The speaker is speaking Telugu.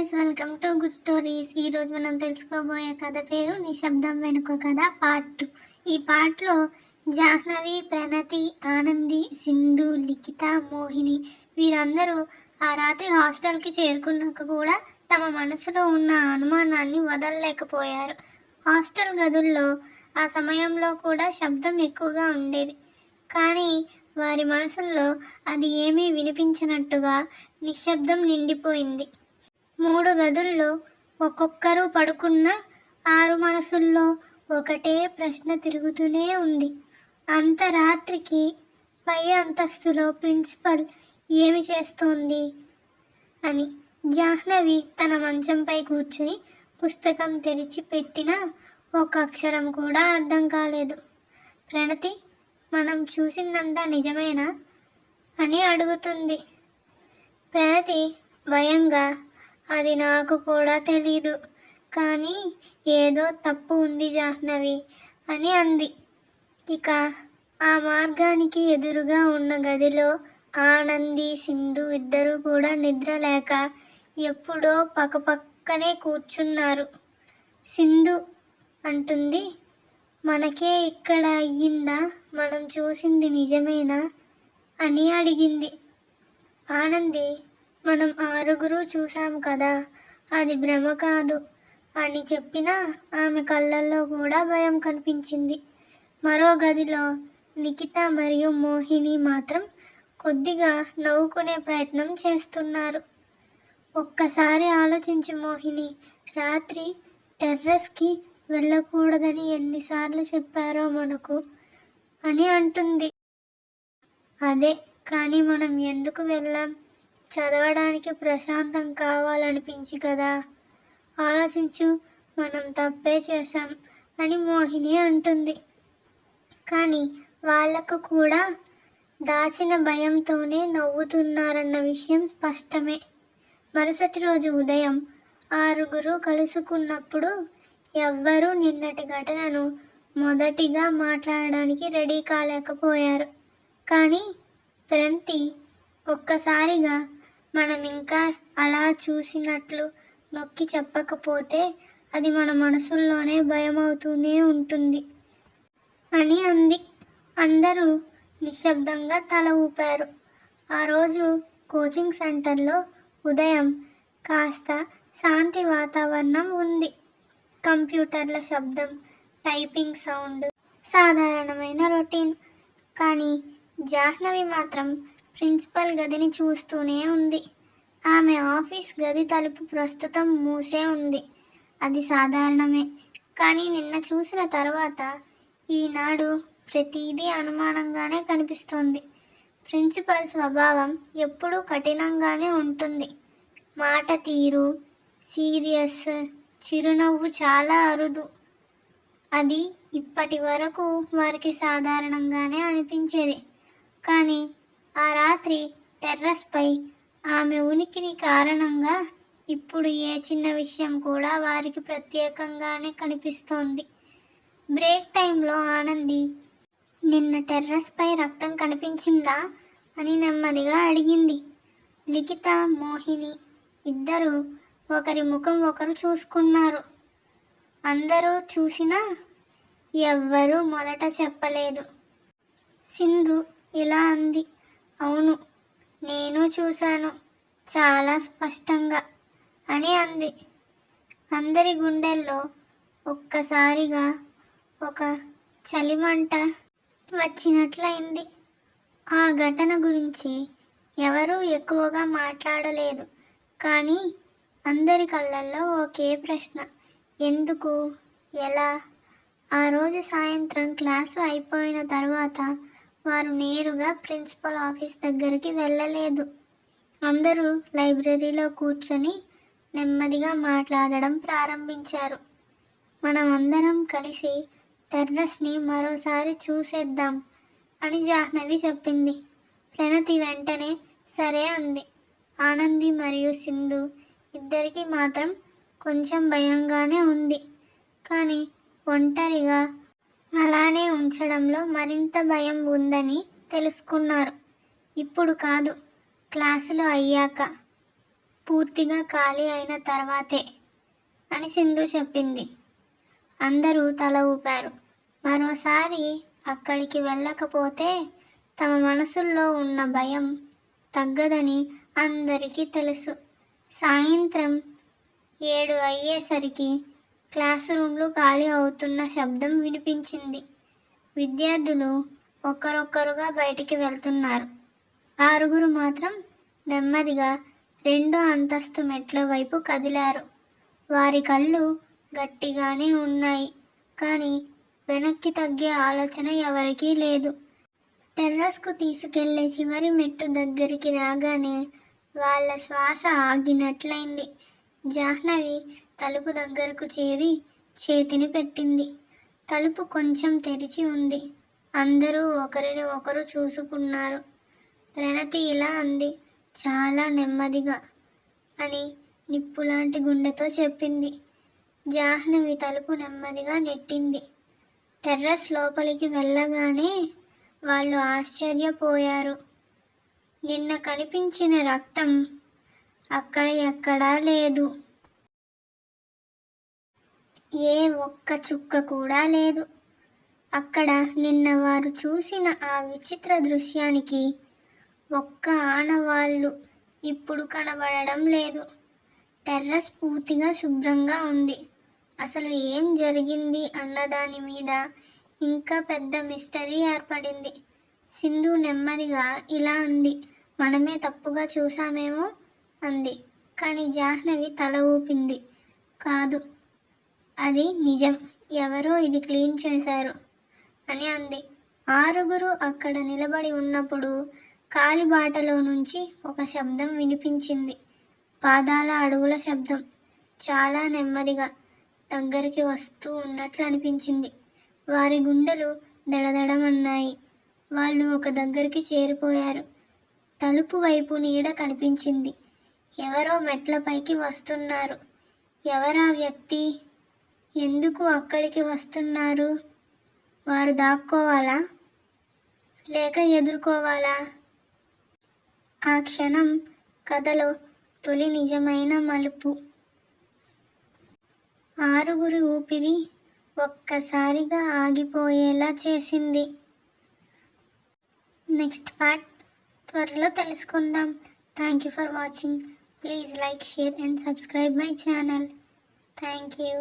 Guys, welcome to good stories. ఈరోజు మనం తెలుసుకోబోయే కథ పేరు నిశ్శబ్దం వెనుక కథ పార్ట్ 2. ఈ పార్ట్లో జాహ్నవి, ప్రణతి, ఆనంది, సింధు, లిఖిత, మోహిని వీరందరూ ఆ రాత్రి హాస్టల్కి చేరుకున్నాక కూడా తమ మనసులో ఉన్న అనుమానాన్ని వదలలేకపోయారు. హాస్టల్ గదుల్లో ఆ సమయంలో కూడా శబ్దం ఎక్కువగా ఉండేది, కానీ వారి మనసుల్లో అది ఏమీ వినిపించినట్టుగా నిశ్శబ్దం నిండిపోయింది. 3 గదుల్లో ఒక్కొక్కరు పడుకున్న 6 మనసుల్లో ఒకటే ప్రశ్న తిరుగుతూనే ఉంది. అంత రాత్రికి పై అంతస్తులో ప్రిన్సిపల్ ఏమి చేస్తోంది అని. జాహ్నవి తన మంచంపై కూర్చుని పుస్తకం తెరిచి పెట్టినా ఒక అక్షరం కూడా అర్థం కాలేదు. ప్రణతి, మనం చూసిందంతా నిజమేనా అని అడుగుతుంది. ప్రణతి భయంగా, అది నాకు కూడా తెలీదు, కానీ ఏదో తప్పు ఉంది జాహ్నవి అని అంది. ఇక ఆ మార్గానికి ఎదురుగా ఉన్న గదిలో ఆనంది, సింధు ఇద్దరూ కూడా నిద్ర లేక ఎప్పుడో పక్కపక్కనే కూర్చున్నారు. సింధు అంటుంది, మనకే ఇక్కడ అయ్యిందా, మనం చూసింది నిజమేనా అని అడిగింది. ఆనంది, మనం 6 చూసాం కదా, అది భ్రమ కాదు అని చెప్పినా ఆమె కళ్ళల్లో కూడా భయం కనిపించింది. మరో గదిలో లిఖిత మరియు మోహిని మాత్రం కొద్దిగా నవ్వుకునే ప్రయత్నం చేస్తున్నారు. ఒక్కసారి ఆలోచించు మోహిని, రాత్రి టెర్రస్కి వెళ్ళకూడదని ఎన్నిసార్లు చెప్పారో మనకు అని అంటుంది. అదే, కానీ మనం ఎందుకు వెళ్ళాం? చదవడానికి ప్రశాంతం కావాలనిపించి కదా. ఆలోచించు, మనం తప్పే చేశాం అని మోహిని అంటుంది. కానీ వాళ్లకు కూడా దాచిన భయంతోనే నవ్వుతున్నారన్న విషయం స్పష్టమే. మరుసటి రోజు ఉదయం 6 కలుసుకున్నప్పుడు ఎవ్వరూ నిన్నటి ఘటనను మొదటిగా మాట్లాడడానికి రెడీ కాలేకపోయారు. కానీ ప్రణతి ఒక్కసారిగా, మనం ఇంకా అలా చూసినట్లు నొక్కి చెప్పకపోతే అది మన మనసుల్లోనే భయమవుతూనే ఉంటుంది అని అంది. అందరూ నిశ్శబ్దంగా తల ఊపారు. ఆ రోజు కోచింగ్ సెంటర్లో ఉదయం కాస్త శాంతి వాతావరణం ఉంది. కంప్యూటర్ల శబ్దం, టైపింగ్ సౌండ్, సాధారణమైన రొటీన్. కానీ జాహ్నవి మాత్రం ప్రిన్సిపల్ గదిని చూస్తూనే ఉంది. ఆమె ఆఫీస్ గది తలుపు ప్రస్తుతం మూసే ఉంది. అది సాధారణమే, కానీ నిన్న చూసిన తర్వాత ఈనాడు ప్రతిదీ అనుమానంగానే కనిపిస్తోంది. ప్రిన్సిపల్ స్వభావం ఎప్పుడూ కఠినంగానే ఉంటుంది. మాట తీరు సీరియస్, చిరునవ్వు చాలా అరుదు. అది ఇప్పటి వరకు వారికి సాధారణంగానే అనిపించేది. కానీ ఆ రాత్రి టెర్రస్పై ఆమె ఉనికిని కారణంగా ఇప్పుడు ఏ చిన్న విషయం కూడా వారికి ప్రత్యేకంగానే కనిపిస్తోంది. బ్రేక్ టైంలో ఆనంది, నిన్న టెర్రస్పై రక్తం కనిపించిందా అని నెమ్మదిగా అడిగింది. లిఖిత, మోహిని ఇద్దరూ ఒకరి ముఖం ఒకరు చూసుకున్నారు. అందరూ చూసినా ఎవ్వరూ మొదట చెప్పలేదు. సింధు ఇలా అంది, అవును, నేను చూశాను, చాలా స్పష్టంగా అని అంది. అందరి గుండెల్లో ఒక్కసారిగా ఒక చలిమంట వచ్చినట్లయింది. ఆ ఘటన గురించి ఎవరూ ఎక్కువగా మాట్లాడలేదు, కానీ అందరి కళ్ళల్లో ఒకే ప్రశ్న, ఎందుకు, ఎలా? ఆ రోజు సాయంత్రం క్లాసు అయిపోయిన తర్వాత వారు నేరుగా ప్రిన్సిపల్ ఆఫీస్ దగ్గరికి వెళ్ళలేదు. అందరూ లైబ్రరీలో కూర్చొని నెమ్మదిగా మాట్లాడడం ప్రారంభించారు. మనం అందరం కలిసి టెర్రస్ని మరోసారి చూసేద్దాం అని జాహ్నవి చెప్పింది. ప్రణతి వెంటనే సరే అంది. ఆనంది మరియు సింధు ఇద్దరికి మాత్రం కొంచెం భయంగానే ఉంది, కానీ ఒంటరిగా అలానే ఉంచడంలో మరింత భయం ఉందని తెలుసుకున్నారు. ఇప్పుడు కాదు, క్లాసులో అయ్యాక. పూర్తిగా ఖాళీ అయిన తర్వాతే అని సింధు చెప్పింది. అందరూ తల ఊపారు. మరోసారి అక్కడికి వెళ్ళకపోతే తమ మనసుల్లో ఉన్న భయం తగ్గదని అందరికీ తెలుసు. సాయంత్రం 7 అయ్యేసరికి క్లాస్ రూమ్లు ఖాళీ అవుతున్న శబ్దం వినిపించింది. విద్యార్థులు ఒక్కరొక్కరుగా బయటికి వెళ్తున్నారు. 6 మాత్రం నెమ్మదిగా 2వ అంతస్తు మెట్ల వైపు కదిలారు. వారి కళ్ళు గట్టిగానే ఉన్నాయి, కానీ వెనక్కి తగ్గే ఆలోచన ఎవరికీ లేదు. టెర్రస్కు తీసుకెళ్లే చివరి మెట్టు దగ్గరికి రాగానే వాళ్ళ శ్వాస ఆగినట్లయింది. జాహ్నవి తలుపు దగ్గరకు చేరి చేతిని పెట్టింది. తలుపు కొంచెం తెరిచి ఉంది. అందరూ ఒకరిని ఒకరు చూసుకున్నారు. ప్రణతి ఇలా అంది, చాలా నెమ్మదిగా అని నిప్పులాంటి గుండెతో చెప్పింది. జాహ్నవి తలుపు నెమ్మదిగా నెట్టింది. టెర్రస్ లోపలికి వెళ్ళగానే వాళ్ళు ఆశ్చర్యపోయారు. నిన్న కనిపించిన రక్తం అక్కడ ఎక్కడా లేదు. ఏ ఒక్క చుక్క కూడా లేదు. అక్కడ నిన్న వారు చూసిన ఆ విచిత్ర దృశ్యానికి ఒక్క ఆనవాళ్ళు ఇప్పుడు కనబడడం లేదు. టెర్రస్ పూర్తిగా శుభ్రంగా ఉంది. అసలు ఏం జరిగింది అన్నదాని మీద ఇంకా పెద్ద మిస్టరీ ఏర్పడింది. సింధు నెమ్మదిగా ఇలా అంది, మనమే తప్పుగా చూసామేమో అంది. కానీ జాహ్నవి తల ఊపింది. కాదు, అది నిజం. ఎవరో ఇది క్లీన్ చేశారు అని అంది. 6 అక్కడ నిలబడి ఉన్నప్పుడు కాలిబాటలో నుంచి ఒక శబ్దం వినిపించింది. పాదాల అడుగుల శబ్దం. చాలా నెమ్మదిగా దగ్గరికి వస్తూ ఉన్నట్లు అనిపించింది. వారి గుండెలు దడదడమన్నాయి. వాళ్ళు ఒక దగ్గరికి చేరిపోయారు. తలుపు వైపు నీడ కనిపించింది. ఎవరో మెట్లపైకి వస్తున్నారు. ఎవరా వ్యక్తి? ఎందుకు అక్కడికి వస్తున్నారు? వారు దాక్కోవాలా లేక ఎదుర్కోవాలా? ఆ క్షణం కథలో తొలి నిజమైన మలుపు. 6 ఊపిరి ఒక్కసారిగా ఆగిపోయేలా చేసింది. నెక్స్ట్ పార్ట్ త్వరలో తెలుసుకుందాం. Thank you for watching. Please like, share and subscribe my channel. Thank you.